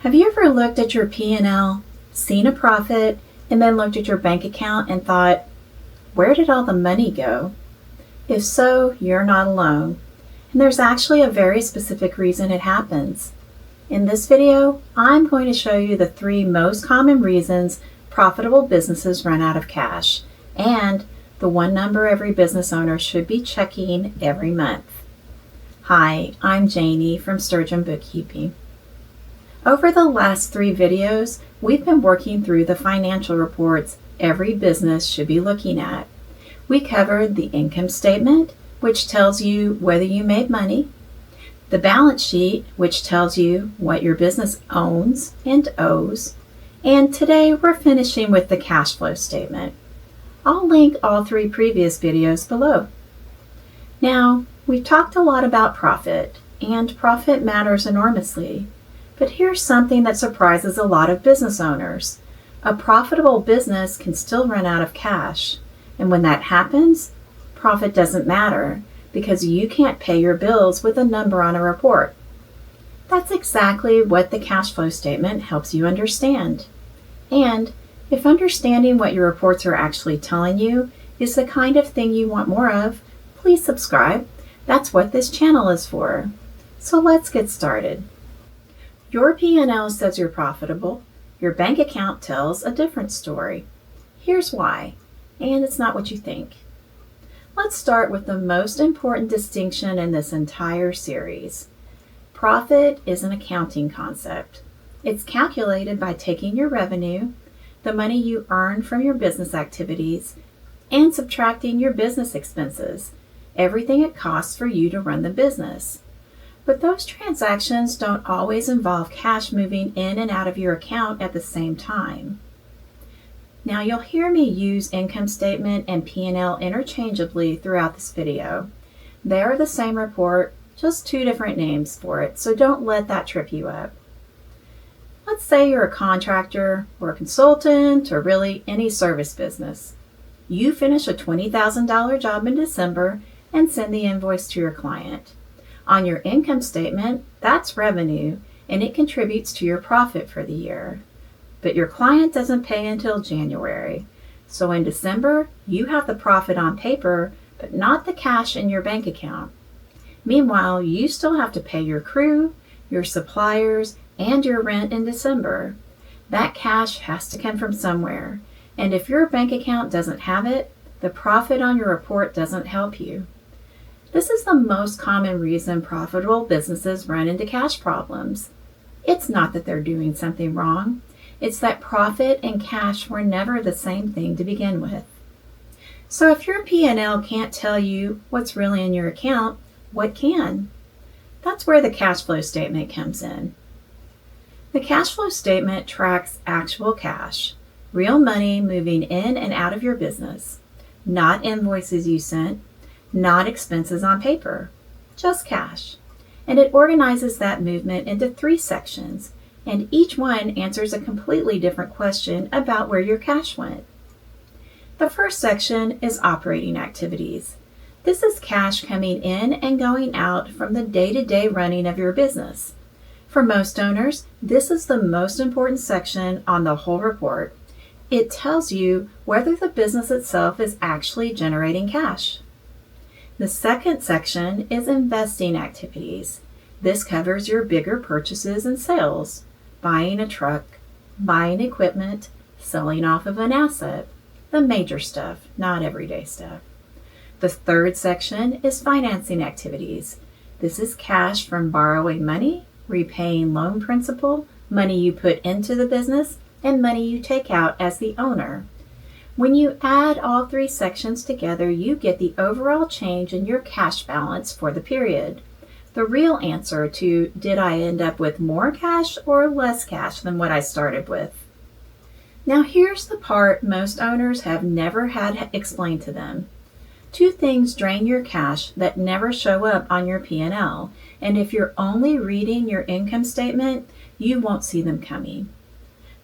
Have you ever looked at your P&L, seen a profit, and then looked at your bank account and thought, where did all the money go? If so, you're not alone. And there's actually a very specific reason it happens. In this video, I'm going to show you the 3 most common reasons profitable businesses run out of cash, and the one number every business owner should be checking every month. Hi, I'm Janie from Sturgeon Bookkeeping. Over the last 3 videos, we've been working through the financial reports every business should be looking at. We covered the income statement, which tells you whether you made money, the balance sheet, which tells you what your business owns and owes, and today we're finishing with the cash flow statement. I'll link all 3 previous videos below. Now, we've talked a lot about profit, and profit matters enormously. But here's something that surprises a lot of business owners. A profitable business can still run out of cash. And when that happens, profit doesn't matter because you can't pay your bills with a number on a report. That's exactly what the cash flow statement helps you understand. And if understanding what your reports are actually telling you is the kind of thing you want more of, please subscribe. That's what this channel is for. So let's get started. Your P&L says you're profitable. Your bank account tells a different story. Here's why, and it's not what you think. Let's start with the most important distinction in this entire series. Profit is an accounting concept. It's calculated by taking your revenue, the money you earn from your business activities, and subtracting your business expenses, everything it costs for you to run the business. But those transactions don't always involve cash moving in and out of your account at the same time. Now you'll hear me use income statement and P&L interchangeably throughout this video. They are the same report, just 2 different names for it, so don't let that trip you up. Let's say you're a contractor or a consultant or really any service business. You finish a $20,000 job in December and send the invoice to your client. On your income statement, that's revenue, and it contributes to your profit for the year. But your client doesn't pay until January. So in December, you have the profit on paper, but not the cash in your bank account. Meanwhile, you still have to pay your crew, your suppliers, and your rent in December. That cash has to come from somewhere, and if your bank account doesn't have it, the profit on your report doesn't help you. This is the most common reason profitable businesses run into cash problems. It's not that they're doing something wrong. It's that profit and cash were never the same thing to begin with. So if your P&L can't tell you what's really in your account, what can? That's where the cash flow statement comes in. The cash flow statement tracks actual cash, real money moving in and out of your business, not invoices you sent, not expenses on paper, just cash. And it organizes that movement into 3 sections, and each one answers a completely different question about where your cash went. The first section is operating activities. This is cash coming in and going out from the day-to-day running of your business. For most owners, this is the most important section on the whole report. It tells you whether the business itself is actually generating cash. The second section is investing activities. This covers your bigger purchases and sales, buying a truck, buying equipment, selling off of an asset, the major stuff, not everyday stuff. The third section is financing activities. This is cash from borrowing money, repaying loan principal, money you put into the business, and money you take out as the owner. When you add all 3 sections together, you get the overall change in your cash balance for the period. The real answer to did I end up with more cash or less cash than what I started with? Now here's the part most owners have never had explained to them. 2 things drain your cash that never show up on your P&L, and if you're only reading your income statement, you won't see them coming.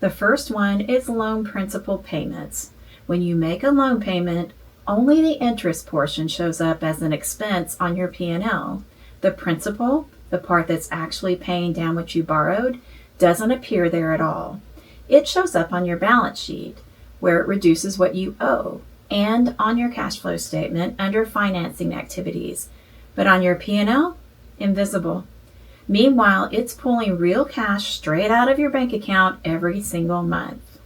The first one is loan principal payments. When you make a loan payment, only the interest portion shows up as an expense on your P&L. The principal, the part that's actually paying down what you borrowed, doesn't appear there at all. It shows up on your balance sheet, where it reduces what you owe, and on your cash flow statement under financing activities. But on your P&L, invisible. Meanwhile, it's pulling real cash straight out of your bank account every single month.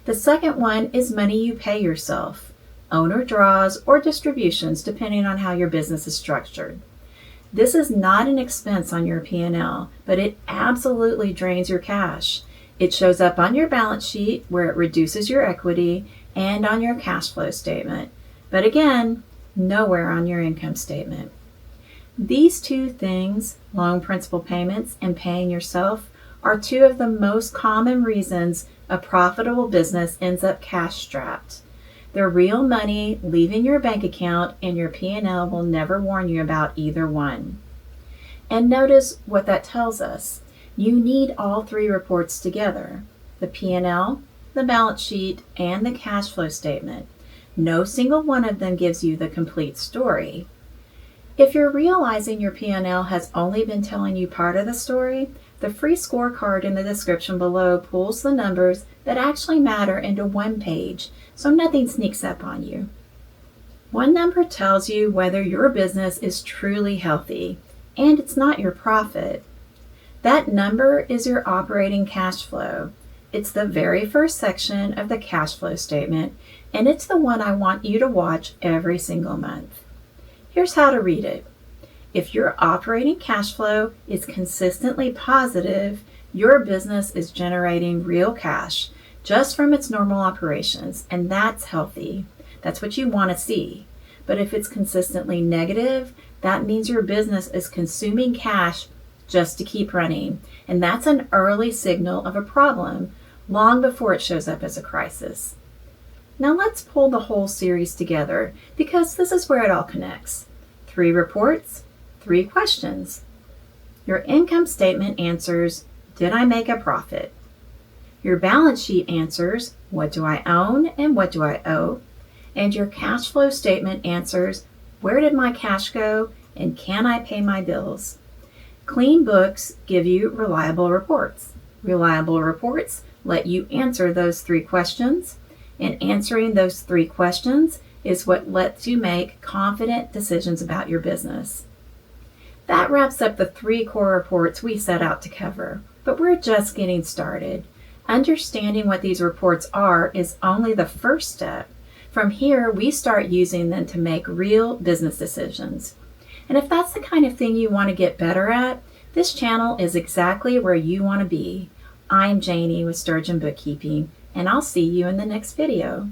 The second one is money you pay yourself, owner draws or distributions depending on how your business is structured. This is not an expense on your P&L, but it absolutely drains your cash. It shows up on your balance sheet where it reduces your equity and on your cash flow statement, but again, nowhere on your income statement. These two things, loan principal payments and paying yourself, are two of the most common reasons a profitable business ends up cash strapped. They're real money leaving your bank account, and your P&L will never warn you about either one. And notice what that tells us. You need all three reports together: the P&L, the balance sheet, and the cash flow statement. No single one of them gives you the complete story. If you're realizing your P&L has only been telling you part of the story, the free scorecard in the description below pulls the numbers that actually matter into one page, so nothing sneaks up on you. One number tells you whether your business is truly healthy, and it's not your profit. That number is your operating cash flow. It's the very first section of the cash flow statement, and it's the one I want you to watch every single month. Here's how to read it. If your operating cash flow is consistently positive, your business is generating real cash just from its normal operations, and that's healthy. That's what you want to see. But if it's consistently negative, that means your business is consuming cash just to keep running, and that's an early signal of a problem long before it shows up as a crisis. Now let's pull the whole series together, because this is where it all connects. 3 reports, 3 questions. Your income statement answers, did I make a profit? Your balance sheet answers, what do I own and what do I owe? And your cash flow statement answers, where did my cash go and can I pay my bills? Clean books give you reliable reports. Reliable reports let you answer those 3 questions, and answering those 3 questions is what lets you make confident decisions about your business. That wraps up the 3 core reports we set out to cover, but we're just getting started. Understanding what these reports are is only the first step. From here, we start using them to make real business decisions. And if that's the kind of thing you want to get better at, this channel is exactly where you want to be. I'm Janie with Sturgeon Bookkeeping, and I'll see you in the next video.